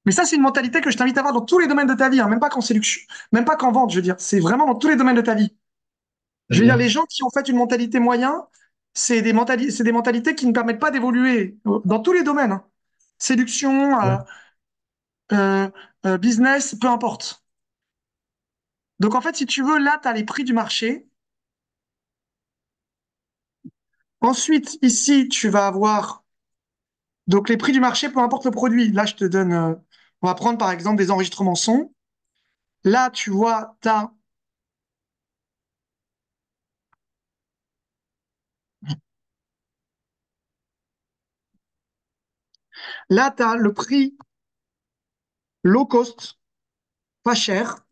Mais ça, c'est une mentalité que je t'invite à avoir dans tous les domaines de ta vie, hein, même pas qu'en séduction, même pas qu'en vente, je veux dire. C'est vraiment dans tous les domaines de ta vie. Je veux dire, C'est-à-dire, les gens qui ont fait une mentalité moyen, c'est des mentalités qui ne permettent pas d'évoluer dans tous les domaines, hein. Séduction, euh, business, peu importe. Donc en fait, si tu veux, là, tu as les prix du marché. Ensuite, ici, tu vas avoir donc les prix du marché, peu importe le produit. Là, je te donne, on va prendre par exemple des enregistrements son. Là, tu vois, t'as le prix low cost, pas cher.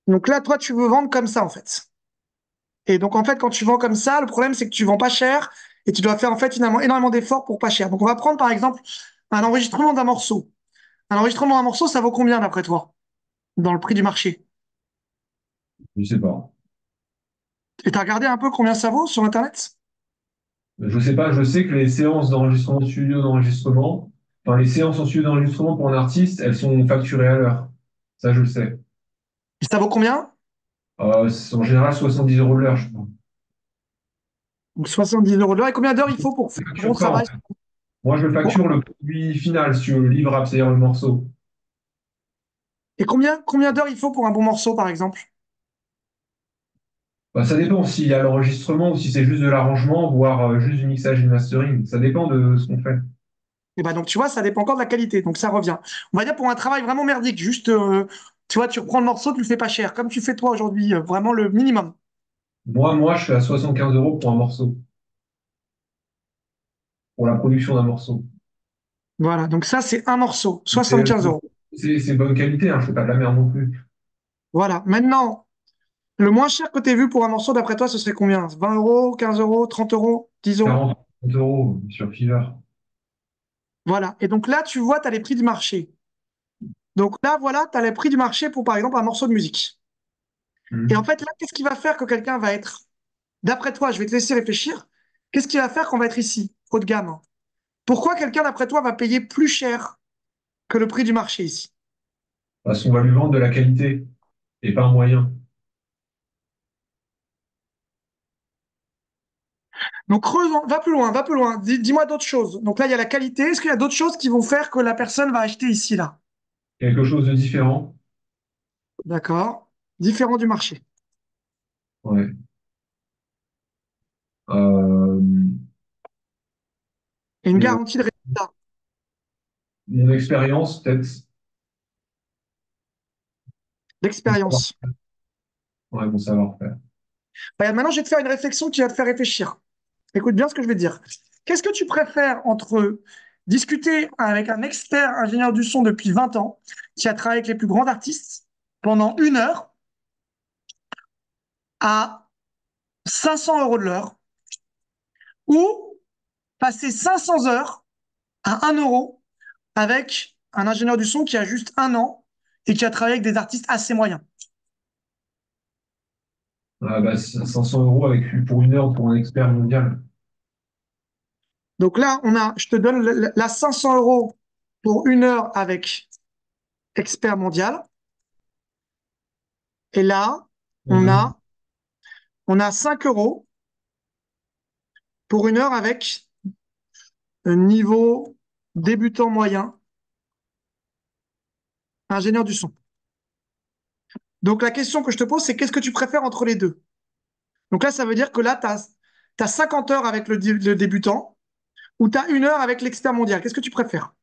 Donc là, toi, tu veux vendre comme ça, en fait. Et donc, en fait, quand tu vends comme ça, le problème, c'est que tu vends pas cher et tu dois faire, en fait, finalement, énormément d'efforts pour pas cher. Donc, on va prendre, par exemple, un enregistrement d'un morceau. Un enregistrement d'un morceau, ça vaut combien, d'après toi, dans le prix du marché? je sais pas. Et t'as regardé un peu combien ça vaut sur Internet? Je sais pas, je sais que les séances d'enregistrement studio d'enregistrement, enfin les séances en studio d'enregistrement pour un artiste, elles sont facturées à l'heure. Ça, je le sais. Et ça vaut combien? C'est en général 70 € de l'heure, je crois. Donc, 70 € de l'heure. Et combien d'heures il faut pour Je faire ne un bon facture pas, en travail? fait. Moi, je Bon. facture le produit final sur le livrable, c'est-à-dire le morceau. Et combien d'heures il faut pour un bon morceau, par exemple? Bah, ça dépend s'il y a l'enregistrement ou si c'est juste de l'arrangement, voire juste du mixage et du mastering. Ça dépend de ce qu'on fait. Et ben donc tu vois, ça dépend encore de la qualité, donc ça revient. On va dire pour un travail vraiment merdique, juste, tu vois, tu reprends le morceau, tu le fais pas cher, comme tu fais toi aujourd'hui, vraiment le minimum. Moi, je suis à 75 € pour un morceau, pour la production d'un morceau. Voilà, donc ça c'est un morceau, C'est 75 €. c'est bonne qualité, hein, je fais pas de la merde non plus. Voilà, maintenant, le moins cher que tu vu pour un morceau, d'après toi, ce serait combien? 20 €, 15 €, 30 €, 10 €? 40 € sur Fiverr. Voilà, et donc là, tu vois, tu as les prix du marché. Donc là, voilà, tu as les prix du marché pour, par exemple, un morceau de musique. Et en Mhm. fait, là, qu'est-ce qui va faire que quelqu'un va être, d'après toi, je vais te laisser réfléchir, qu'est-ce qui va faire qu'on va être ici, haut de gamme? Pourquoi quelqu'un, d'après toi, va payer plus cher que le prix du marché ici? Parce qu'on va lui vendre de la qualité et pas un moyen. Donc creuse, va plus loin, va plus loin. Dis-moi d'autres choses. Donc là, il y a la qualité. Est-ce qu'il y a d'autres choses qui vont faire que la personne va acheter ici, là? Quelque chose de différent. D'accord. Différent du marché. Ouais. Euh, Et une et garantie de résultat, mon expérience, peut-être. Mon savoir- d'expérience. Ouais, mon savoir-faire. Regarde, maintenant, je vais te faire une réflexion qui va te faire réfléchir. Écoute bien ce que je vais te dire. Qu'est-ce que tu préfères entre discuter avec un expert ingénieur du son depuis 20 ans, qui a travaillé avec les plus grands artistes pendant 1 heure à 500 € de l'heure, ou passer 500 heures à 1 € avec un ingénieur du son qui a juste 1 an et qui a travaillé avec des artistes assez moyens. Ah, bah, 500 € avec, pour 1 heure pour un expert mondial. Donc là, je te donne la 500 € pour 1 heure avec expert mondial. Et là, on Mhm. a, on a 5 € pour 1 heure avec un niveau débutant moyen, ingénieur du son. Donc la question que je te pose, c'est qu'est-ce que tu préfères entre les deux? Donc là, ça veut dire que là, tu as 50 heures avec le débutant ou tu as 1 heure avec l'expert mondial. Qu'est-ce que tu préfères?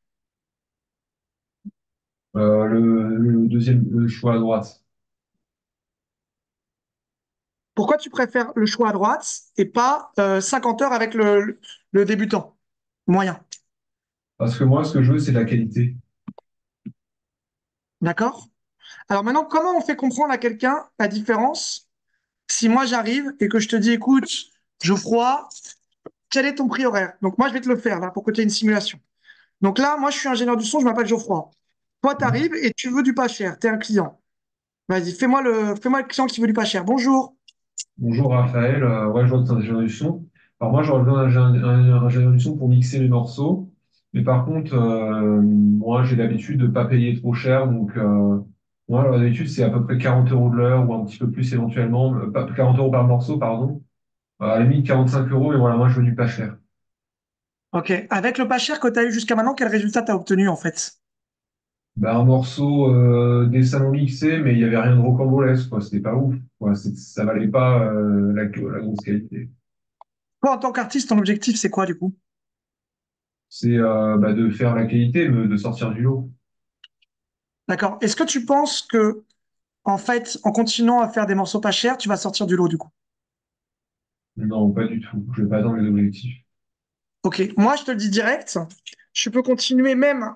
Le deuxième le choix à droite. Pourquoi tu préfères le choix à droite et pas 50 heures avec le débutant moyen? Parce que moi, ce que je veux, c'est de la qualité. D'accord? Alors maintenant, comment on fait comprendre à quelqu'un la différence si moi j'arrive et que je te dis, écoute, Geoffroy, quel est ton prix horaire? Donc moi, je vais te le faire là pour que tu aies une simulation. Donc là, moi, je suis ingénieur du son, je m'appelle Geoffroy. Toi, tu Mhm. arrives et tu veux du pas cher, tu es un client. Vas-y, fais-moi le client qui veut du pas cher. Bonjour. Bonjour Raphaël, ouais, je vois que tu es ingénieur du son. Alors moi, j'aurais besoin d'un ingénieur du son pour mixer mes morceaux. Mais par contre, moi, j'ai l'habitude de pas payer trop cher. Donc, moi, l'habitude, c'est à peu près 40 euros de l'heure ou un petit peu plus éventuellement. Pas 40 euros par morceau, pardon. À la limite, 45 euros. Et voilà, moi, je veux du pas cher. Ok. Avec le pas cher que tu as eu jusqu'à maintenant, quel résultat tu as obtenu en fait? Bah, un morceau des salons mixés, mais il y avait rien de rocambolesque, quoi. C'était pas ouf, quoi. Ça valait pas la grosse qualité. Toi, en tant qu'artiste, ton objectif, c'est quoi du coup? C'est bah, de faire la qualité, de sortir du lot. D'accord. Est-ce que tu penses que, en fait, en continuant à faire des morceaux pas chers, tu vas sortir du lot du coup? Non, pas du tout. Je vais pas dans les objectifs. Ok. Moi, je te le dis direct, je peux continuer même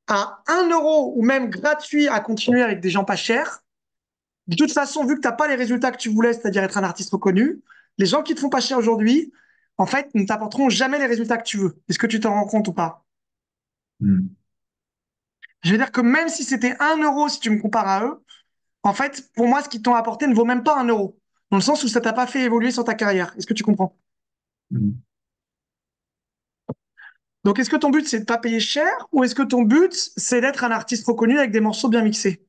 à 1 euro ou même gratuit à continuer avec des gens pas chers. De toute façon, vu que tu n'as pas les résultats que tu voulais, c'est-à-dire être un artiste reconnu, les gens qui te font pas cher aujourd'hui, en fait, ne t'apporteront jamais les résultats que tu veux. Est-ce que tu t'en rends compte ou pas? Hmm. Je veux dire que même si c'était 1 euro, si tu me compares à eux, en fait, pour moi, ce qu'ils t'ont apporté ne vaut même pas 1 euro. Dans le sens où ça t'a pas fait évoluer sur ta carrière. Est-ce que tu comprends? Hmm. Donc, est-ce que ton but, c'est de pas payer cher ou est-ce que ton but, c'est d'être un artiste reconnu avec des morceaux bien mixés?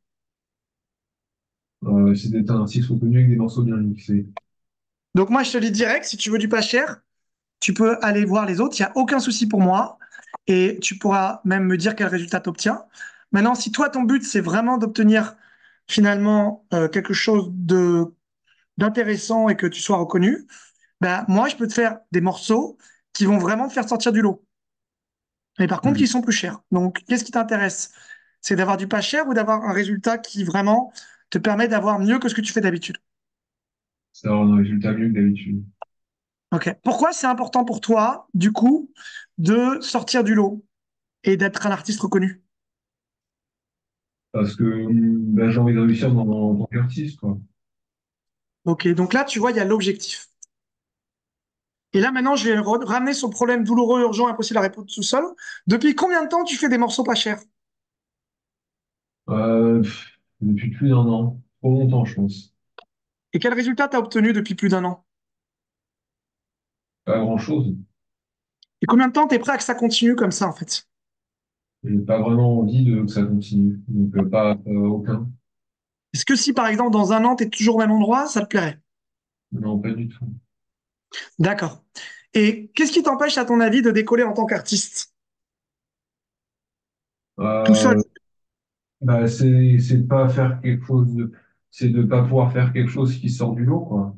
C'est d'être un artiste reconnu avec des morceaux bien mixés. Donc, moi, je te dis direct, si tu veux du pas cher, tu peux aller voir les autres, il n'y a aucun souci pour moi. Et tu pourras même me dire quel résultat tu obtiens. Maintenant, si toi, ton but, c'est vraiment d'obtenir finalement quelque chose d'intéressant et que tu sois reconnu, ben, moi, je peux te faire des morceaux qui vont vraiment te faire sortir du lot. Mais par contre, Hmm. ils sont plus chers. Donc, qu'est-ce qui t'intéresse? C'est d'avoir du pas cher ou d'avoir un résultat qui vraiment te permet d'avoir mieux que ce que tu fais d'habitude? C'est avoir un résultat mieux que d'habitude. Ok. Pourquoi c'est important pour toi, du coup, de sortir du lot et d'être un artiste reconnu? Parce que bah, j'ai envie de réussir en tant qu'artiste, quoi. Ok, donc là, tu vois, il y a l'objectif. Et là, maintenant, je vais ramener sur le problème douloureux, urgent, impossible à répondre tout seul. Depuis combien de temps tu fais des morceaux pas chers? Depuis plus d'un an. Trop longtemps, je pense. Et quel résultat tu as obtenu depuis plus d'1 an? Pas grand-chose. Et combien de temps tu es prêt à que ça continue comme ça, en fait? J'ai pas vraiment envie que ça continue. Donc, pas aucun. Est-ce que si, par exemple, dans 1 an, tu es toujours au même endroit, ça te plairait? Non, pas du tout. D'accord. Et qu'est-ce qui t'empêche, à ton avis, de décoller en tant qu'artiste? Tout seul. Euh, Bah, c'est de pas faire quelque chose c'est de pas pouvoir faire quelque chose qui sort du lot, quoi.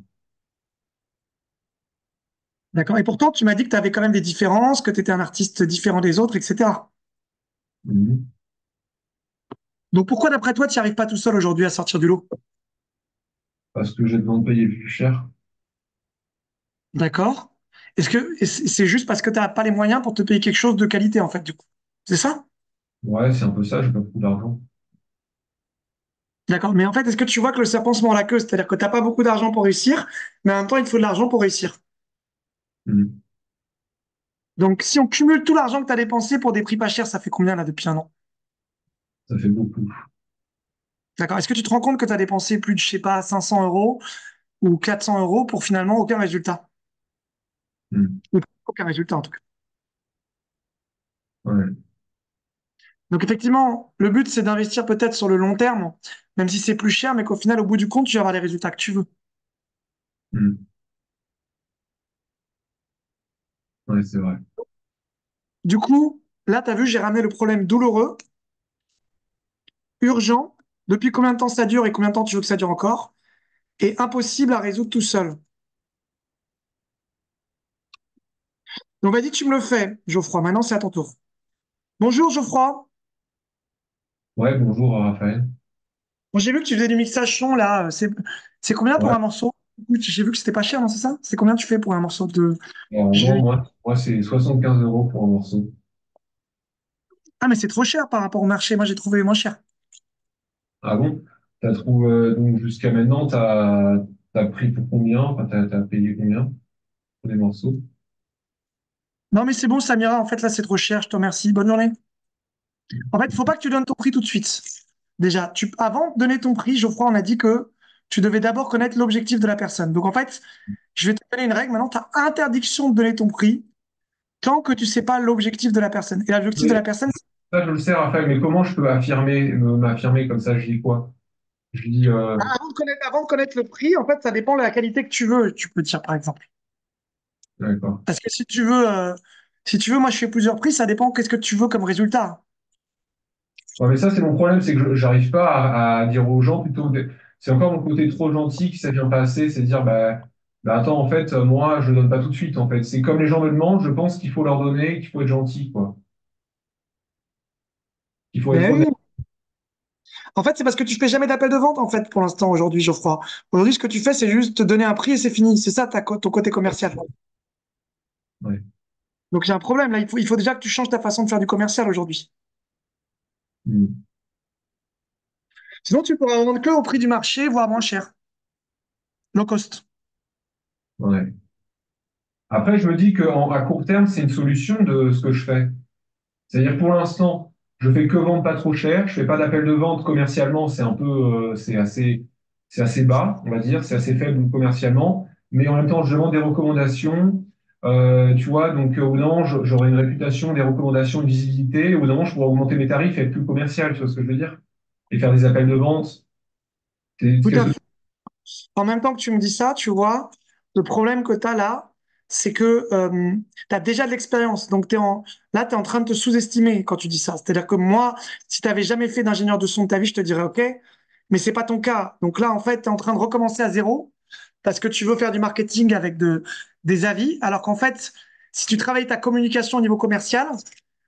D'accord. Et pourtant, tu m'as dit que tu avais quand même des différences, que tu étais un artiste différent des autres, etc. Mhm. Donc pourquoi, d'après toi, tu n'y arrives pas tout seul aujourd'hui à sortir du lot? Parce que j'ai besoin de payer plus cher. D'accord. Est-ce que c'est juste parce que tu n'as pas les moyens pour te payer quelque chose de qualité, en fait, du coup? C'est ça? Ouais, c'est un peu ça, j'ai pas beaucoup d'argent. D'accord. Mais en fait, est-ce que tu vois que le serpent se mord la queue? C'est-à-dire que tu n'as pas beaucoup d'argent pour réussir, mais en même temps, il te faut de l'argent pour réussir. Mhm. Donc, si on cumule tout l'argent que tu as dépensé pour des prix pas chers, ça fait combien là depuis 1 an? Ça fait beaucoup. D'accord. Est-ce que tu te rends compte que tu as dépensé plus de, je sais pas, 500 euros ou 400 euros pour finalement aucun résultat? Mhm. Ou aucun résultat, en tout cas. Ouais. Donc, effectivement, le but, c'est d'investir peut-être sur le long terme, même si c'est plus cher, mais qu'au final, au bout du compte, tu vas avoir les résultats que tu veux. Mhm. Ouais, c'est vrai. Du coup, là, tu as vu, j'ai ramené le problème douloureux, urgent, depuis combien de temps ça dure et combien de temps tu veux que ça dure encore, et impossible à résoudre tout seul. Donc, vas-y, tu me le fais, Geoffroy. Maintenant, c'est à ton tour. Bonjour, Geoffroy. Ouais, bonjour Raphaël. Bon, j'ai vu que tu faisais du mixage son, là. C'est combien pour Ouais. un morceau? Écoute, j'ai vu que c'était pas cher, non, c'est ça? C'est combien tu fais pour un morceau de... Alors, J'ai non, vu. moi c'est 75 euros pour un morceau. Ah, mais c'est trop cher par rapport au marché. Moi, j'ai trouvé moins cher. Ah bon? T'as trouvé, donc jusqu'à maintenant, t'as pris pour combien? Enfin, t'as payé combien pour les morceaux? Non, mais c'est bon, Samira. En fait, là, c'est trop cher. Je te remercie. Bonne journée. En fait, il faut pas que tu donnes ton prix tout de suite. Déjà, avant de donner ton prix, Geoffroy, on a dit que tu devais d'abord connaître l'objectif de la personne. Donc, en fait, je vais te donner une règle. Maintenant, tu as interdiction de donner ton prix tant que tu sais pas l'objectif de la personne. Et l'objectif de Mais la personne, ça, je le sais, Raphaël, mais comment je peux m'affirmer comme ça? Je dis quoi? Je dis, avant de connaître le prix, en fait, ça dépend de la qualité que tu veux, tu peux dire, par exemple. d'accord. Parce que si tu veux, moi, je fais plusieurs prix, ça dépend qu'est-ce que tu veux comme résultat. Ouais, mais ça, c'est mon problème, c'est que j'arrive pas à dire aux gens c'est encore mon côté trop gentil qui ça vient pas assez, c'est dire, bah attends, en fait, moi, je donne pas tout de suite, en fait. C'est comme les gens me demandent, je pense qu'il faut leur donner, qu'il faut être gentil, quoi. Il faut être Mais honnête. oui. En fait, c'est parce que tu fais jamais d'appel de vente, en fait, pour l'instant, aujourd'hui, Geoffroy. Aujourd'hui, ce que tu fais, c'est juste te donner un prix et c'est fini. C'est ça, ton côté commercial. Ouais. Donc, il y a un problème, là. Il faut déjà que tu changes ta façon de faire du commercial aujourd'hui. Mm. Sinon, tu pourras vendre que au prix du marché, voire moins cher. Low cost. Ouais. Après, je me dis à court terme, c'est une solution de ce que je fais. C'est-à-dire, pour l'instant, je fais que vendre pas trop cher, je fais pas d'appel de vente commercialement, c'est assez bas, on va dire, c'est assez faible commercialement, mais en même temps, je demande des recommandations, tu vois, donc au bout d'un moment, j'aurai une réputation, des recommandations, une visibilité, au bout d'un moment, je pourrai augmenter mes tarifs et être plus commercial, tu vois ce que je veux dire? Et faire des appels de vente. Tout Qu'est-ce à que... fait. En même temps que tu me dis ça, tu vois, le problème que tu as là, c'est que tu as déjà de l'expérience. Donc, là, tu es en train de te sous-estimer quand tu dis ça. C'est-à-dire que moi, si tu n'avais jamais fait d'ingénieur de son de ta vie, je te dirais OK, mais c'est pas ton cas. Donc là, en fait, tu es en train de recommencer à zéro parce que tu veux faire du marketing avec des avis, alors qu'en fait, si tu travailles ta communication au niveau commercial,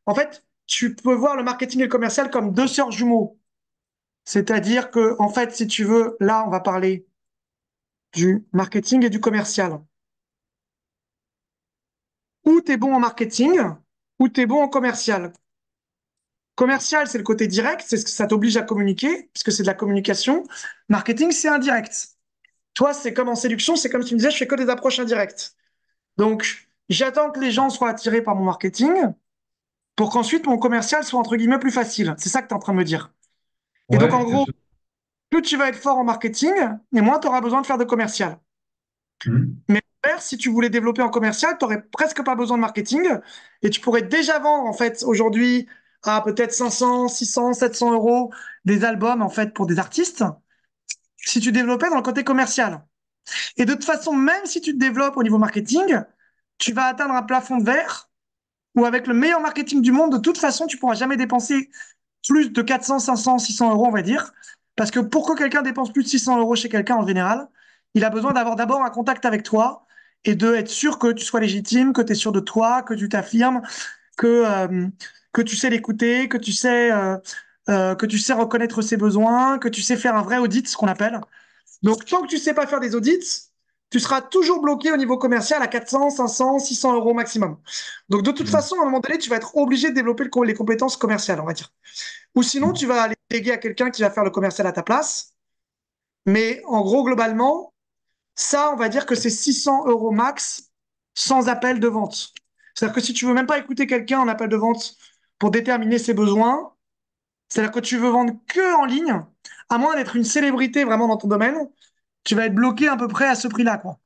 en fait, tu peux voir le marketing et le commercial comme deux sœurs jumeaux. C'est-à-dire que, en fait, si tu veux, là, on va parler du marketing et du commercial. Ou tu es bon en marketing, ou tu es bon en commercial. Commercial, c'est le côté direct, c'est ce que ça t'oblige à communiquer, puisque c'est de la communication. Marketing, c'est indirect. Toi, c'est comme en séduction, c'est comme tu me disais, je fais que des approches indirectes. Donc, j'attends que les gens soient attirés par mon marketing pour qu'ensuite mon commercial soit entre guillemets plus facile. C'est ça que tu es en train de me dire. Et donc, Ouais, en bien gros, sûr. plus tu vas être fort en marketing, et moins tu auras besoin de faire de commercial. Mhm. Mais si tu voulais développer en commercial, tu n'aurais presque pas besoin de marketing et tu pourrais déjà vendre en fait aujourd'hui à peut-être 500, 600, 700 euros des albums en fait pour des artistes si tu développais dans le côté commercial. Et de toute façon, même si tu te développes au niveau marketing, tu vas atteindre un plafond de verre où avec le meilleur marketing du monde, de toute façon, tu pourras jamais dépenser plus de 400, 500, 600 euros, on va dire. Parce que pour que quelqu'un dépense plus de 600 euros chez quelqu'un en général, il a besoin d'avoir d'abord un contact avec toi et de être sûr que tu sois légitime, que tu es sûr de toi, que tu t'affirmes, que, euh, que tu sais l'écouter, que tu sais reconnaître ses besoins, que tu sais faire un vrai audit, ce qu'on appelle. Donc, tant que tu sais pas faire des audits, tu seras toujours bloqué au niveau commercial à 400, 500, 600 euros maximum. Donc, de toute Mhm. façon, à un moment donné, tu vas être obligé de développer les compétences commerciales, on va dire. Ou sinon, tu vas aller déléguer à quelqu'un qui va faire le commercial à ta place. Mais en gros, globalement, ça, on va dire que c'est 600 euros max sans appel de vente. C'est-à-dire que si tu veux même pas écouter quelqu'un en appel de vente pour déterminer ses besoins, c'est-à-dire que tu veux vendre que en ligne, à moins d'être une célébrité vraiment dans ton domaine, tu vas être bloqué à peu près à ce prix-là, quoi.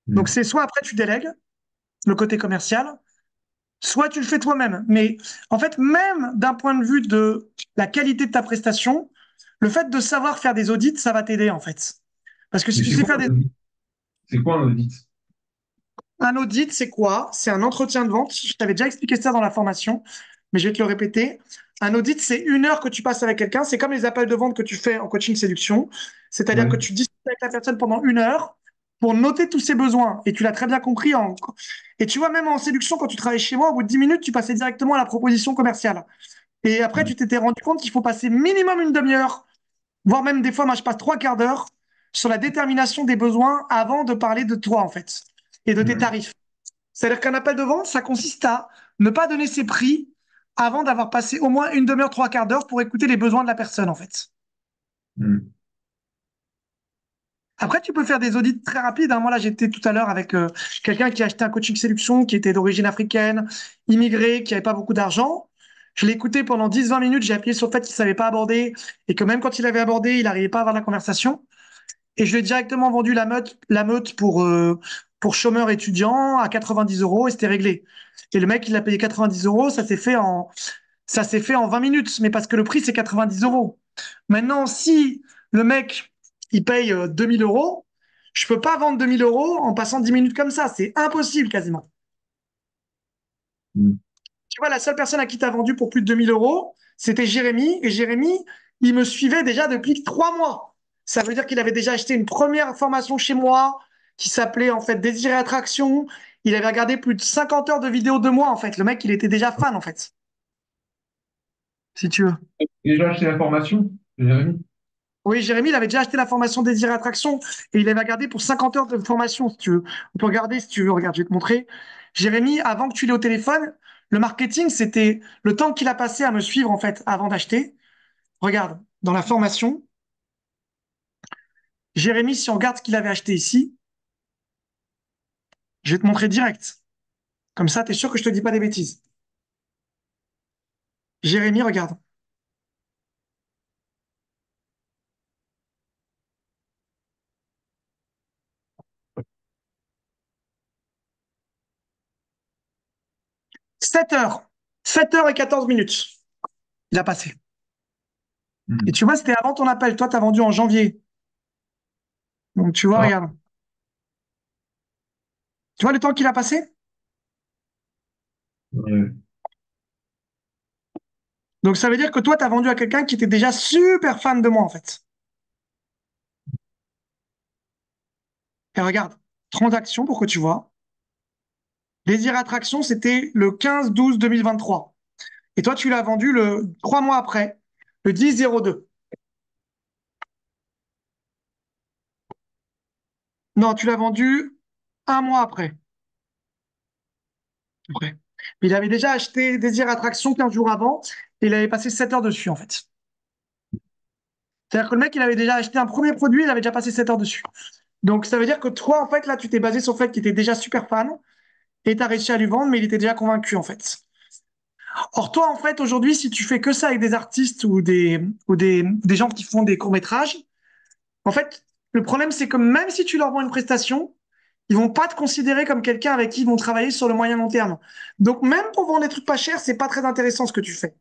Donc Mhm. c'est soit après tu délègues le côté commercial, soit tu le fais toi-même. Mais en fait, même d'un point de vue de la qualité de ta prestation, le fait de savoir faire des audits, ça va t'aider en fait. Parce que si Mais tu sais faire c'est quoi un audit? un audit, c'est quoi? C'est un entretien de vente. Je t'avais déjà expliqué ça dans la formation, mais je vais te le répéter. Un audit, c'est une heure que tu passes avec quelqu'un. C'est comme les appels de vente que tu fais en coaching séduction. C'est-à-dire que Ouais. tu discutes avec la personne pendant une heure pour noter tous ses besoins. Et tu l'as très bien compris. Et tu vois, même en séduction, quand tu travailles chez moi, au bout de 10 minutes, tu passais directement à la proposition commerciale. Et après, Ouais. tu t'étais rendu compte qu'il faut passer minimum une demi-heure, voire même des fois, moi, je passe trois quarts d'heure sur la détermination des besoins avant de parler de toi, en fait, et de tes Mhm. tarifs. C'est-à-dire qu'un appel de vente, ça consiste à ne pas donner ses prix avant d'avoir passé au moins une demi-heure, trois quarts d'heure pour écouter les besoins de la personne, en fait. Mhm. Après, tu peux faire des audits très rapides, hein. Moi, là, j'étais tout à l'heure avec quelqu'un qui a acheté un coaching séduction, qui était d'origine africaine, immigré, qui n'avait pas beaucoup d'argent. Je l'ai écouté pendant 10-20 minutes, j'ai appuyé sur le fait qu'il ne savait pas aborder et que même quand il avait abordé, il n'arrivait pas à avoir la conversation. Et je lui ai directement vendu la meute pour chômeurs étudiants à 90 euros et c'était réglé. Et le mec, il a payé 90 euros, ça s'est fait en 20 minutes, mais parce que le prix, c'est 90 euros. Maintenant, si le mec, il paye 2000 euros, je peux pas vendre 2000 euros en passant 10 minutes comme ça. C'est impossible quasiment. Mm. Tu vois, la seule personne à qui tu as vendu pour plus de 2000 euros, c'était Jérémy. Et Jérémy, il me suivait déjà depuis 3 mois. Ça veut dire qu'il avait déjà acheté une première formation chez moi qui s'appelait en fait Désir et Attraction. Il avait regardé plus de 50 heures de vidéos de moi en fait. Le mec, il était déjà fan en fait, si tu veux. Déjà acheté la formation, Jérémy? Oui, Jérémy, il avait déjà acheté la formation Désir et Attraction et il avait regardé pour 50 heures de formation, si tu veux. On peut regarder si tu veux. Regarde, je vais te montrer. Jérémy, avant que tu l'aies au téléphone, le marketing, c'était le temps qu'il a passé à me suivre, en fait, avant d'acheter. Regarde, dans la formation, Jérémy, si on regarde ce qu'il avait acheté ici, je vais te montrer direct. Comme ça, tu es sûr que je te dis pas des bêtises. Jérémy, regarde. 7 heures. 7 heures et 14 minutes. Il a passé. Et Mm. tu vois, c'était avant ton appel. Toi, tu as vendu en janvier. Donc, tu vois, Ah, regarde. Tu vois le temps qu'il a passé? ouais. Donc, ça veut dire que toi, tu as vendu à quelqu'un qui était déjà super fan de moi, en fait. Et regarde, transaction pour que tu vois. Désir Attraction, c'était le 15-12-2023. Et toi, tu l'as vendu 3 mois après, le 10-02. Non, tu l'as vendu 1 mois après. Après. Mais il avait déjà acheté Désir Attraction 15 jours avant et il avait passé 7 heures dessus, en fait. C'est-à-dire que le mec, il avait déjà acheté un premier produit, il avait déjà passé 7 heures dessus. Donc, ça veut dire que toi, en fait, là, tu t'es basé sur le fait qu'il était déjà super fan et tu as réussi à lui vendre, mais il était déjà convaincu, en fait. Or, toi, en fait, aujourd'hui, si tu fais que ça avec des artistes ou des gens qui font des courts-métrages, en fait, le problème, c'est que même si tu leur vends une prestation, ils vont pas te considérer comme quelqu'un avec qui ils vont travailler sur le moyen long terme. Donc, même pour vendre des trucs pas chers, c'est pas très intéressant ce que tu fais.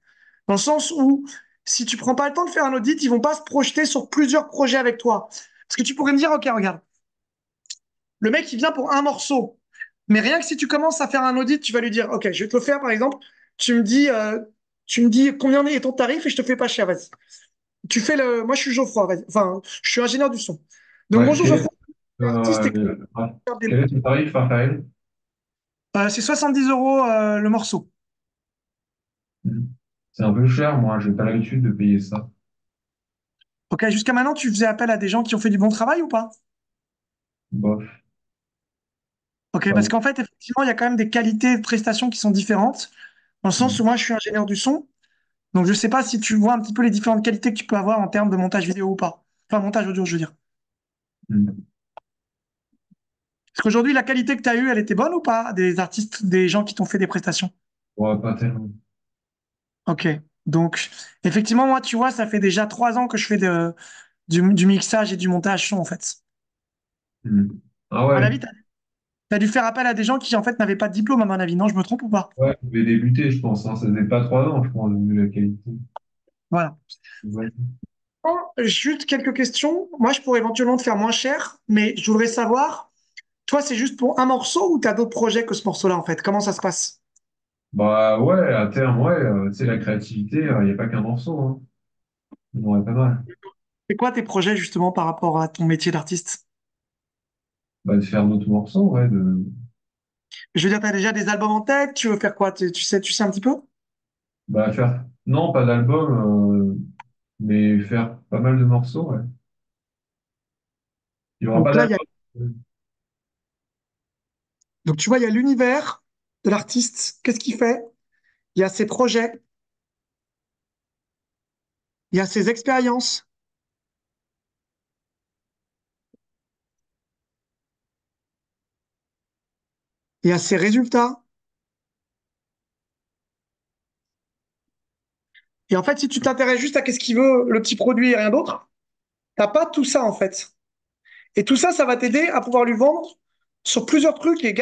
Dans le sens où, si tu prends pas le temps de faire un audit, ils vont pas se projeter sur plusieurs projets avec toi. Parce que tu pourrais me dire, OK, regarde, le mec, il vient pour un morceau. Mais rien que si tu commences à faire un audit, tu vas lui dire, OK, je vais te le faire, par exemple, tu me dis combien est ton tarif et je te fais pas cher, vas-y. Moi, je suis Geoffroy, vas-y. Enfin, je suis ingénieur du son. Donc, Ouais, bonjour Geoffroy, artiste et quel est ton tarif, Raphaël? c'est 70 euros le morceau. Mm. C'est un peu cher, moi, j'ai pas l'habitude de payer ça. OK, jusqu'à maintenant, tu faisais appel à des gens qui ont fait du bon travail ou pas? Bof, OK, pas parce bon. qu'en fait, effectivement, il y a quand même des qualités de prestations qui sont différentes, dans le sens Mm. où moi, je suis ingénieur du son. Donc, je sais pas si tu vois un petit peu les différentes qualités que tu peux avoir en termes de montage vidéo ou pas. Enfin, montage audio, je veux dire. Mm. Parce qu'aujourd'hui, la qualité que tu as eue, elle était bonne ou pas? Des artistes, des gens qui t'ont fait des prestations. Ouais, pas tellement. OK. Donc, effectivement, moi, tu vois, ça fait déjà 3 ans que je fais du mixage et du montage son, en fait. Mm. Ah À mon ouais, avis, tu as dû faire appel à des gens qui, en fait, n'avaient pas de diplôme, à mon avis. Non, je me trompe ou pas? ouais, je vais débuter, je pense, hein. Ça faisait pas 3 ans, je pense, vu la qualité. Voilà. Ouais. Juste quelques questions. Moi, je pourrais éventuellement te faire moins cher, mais je voudrais savoir, toi, c'est juste pour un morceau ou tu as d'autres projets que ce morceau-là, en fait? Comment ça se passe? Bah ouais, à terme, ouais, tu sais, la créativité, il n'y a pas qu'un morceau, hein. Ouais, pas mal. C'est quoi tes projets, justement, par rapport à ton métier d'artiste? Bah, de faire d'autres morceaux, ouais, Je veux dire, tu as déjà des albums en tête? Tu veux faire quoi? Tu sais un petit peu? bah, faire, non, pas d'album, mais faire pas mal de morceaux, ouais. Il y aura pas Donc là, d'album. donc tu vois, il y a l'univers de l'artiste. Qu'est-ce qu'il fait? Il y a ses projets, il y a ses expériences, il y a ses résultats. Et en fait, si tu t'intéresses juste à qu'est-ce qu'il veut, le petit produit et rien d'autre, t'as pas tout ça, en fait. Et tout ça, ça va t'aider à pouvoir lui vendre. sur plusieurs trucs et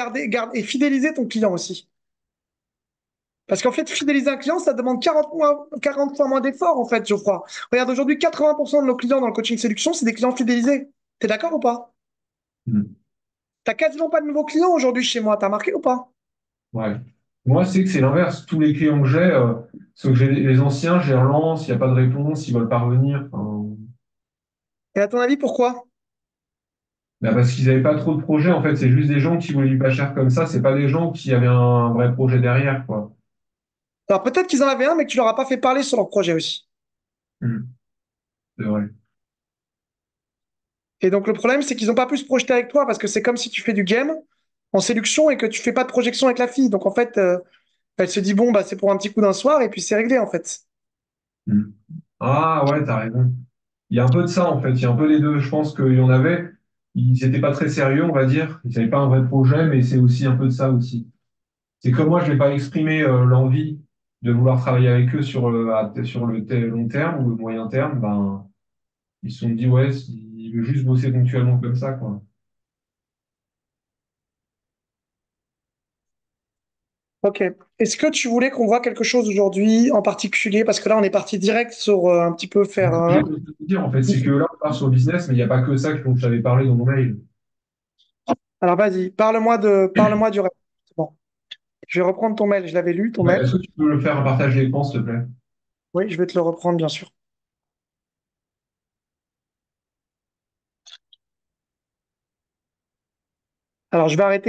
et fidéliser ton client aussi. Parce qu'en fait, fidéliser un client, ça demande 40 fois moins d'efforts, en fait, je crois. Regarde, aujourd'hui, 80% de nos clients dans le coaching séduction, c'est des clients fidélisés. T'es d'accord ou pas? Mm. T'as quasiment pas de nouveaux clients aujourd'hui chez moi, t'as remarqué ou pas? Ouais. Moi, c'est que c'est l'inverse. Tous les clients que j'ai, ceux que j'ai, les anciens, je les relance, il n'y a pas de réponse, ils veulent pas revenir. Enfin, Et à ton avis, pourquoi? bah, parce qu'ils n'avaient pas trop de projets, en fait. C'est juste des gens qui voulaient du pas cher comme ça. C'est pas des gens qui avaient un vrai projet derrière, quoi. Alors peut-être qu'ils en avaient un, mais que tu leur as pas fait parler sur leur projet aussi. Mm. C'est vrai. Et donc le problème, c'est qu'ils n'ont pas pu se projeter avec toi parce que c'est comme si tu fais du game en séduction et que tu fais pas de projection avec la fille. Donc en fait, elle se dit bon, bah c'est pour un petit coup d'un soir et puis c'est réglé en fait. Mm. Ah ouais, t'as raison. Il y a un peu de ça, en fait. Il y a un peu des deux. Je pense qu'il y en avait. Ils n'étaient pas très sérieux, on va dire. Ils n'avaient pas un vrai projet, mais c'est aussi un peu de ça aussi. C'est comme moi, je n'ai pas exprimé l'envie de vouloir travailler avec eux sur le long terme ou le moyen terme. Ben, ils se sont dit, ouais, ils veulent juste bosser ponctuellement comme ça, quoi. Ok. Est-ce que tu voulais qu'on voit quelque chose aujourd'hui en particulier? Parce que là, on est parti direct sur un petit peu faire. Je peux te dire, en fait, c'est que là, on part sur le business, mais il n'y a pas que ça dont je t'avais parlé dans mon mail. Alors vas-y, parle-moi du reste. Bon, je vais reprendre ton mail. Je l'avais lu, ton Ouais, mail. est-ce que tu peux le faire un partage d'écran, s'il te plaît? Oui, je vais te le reprendre, bien sûr. Alors, je vais arrêter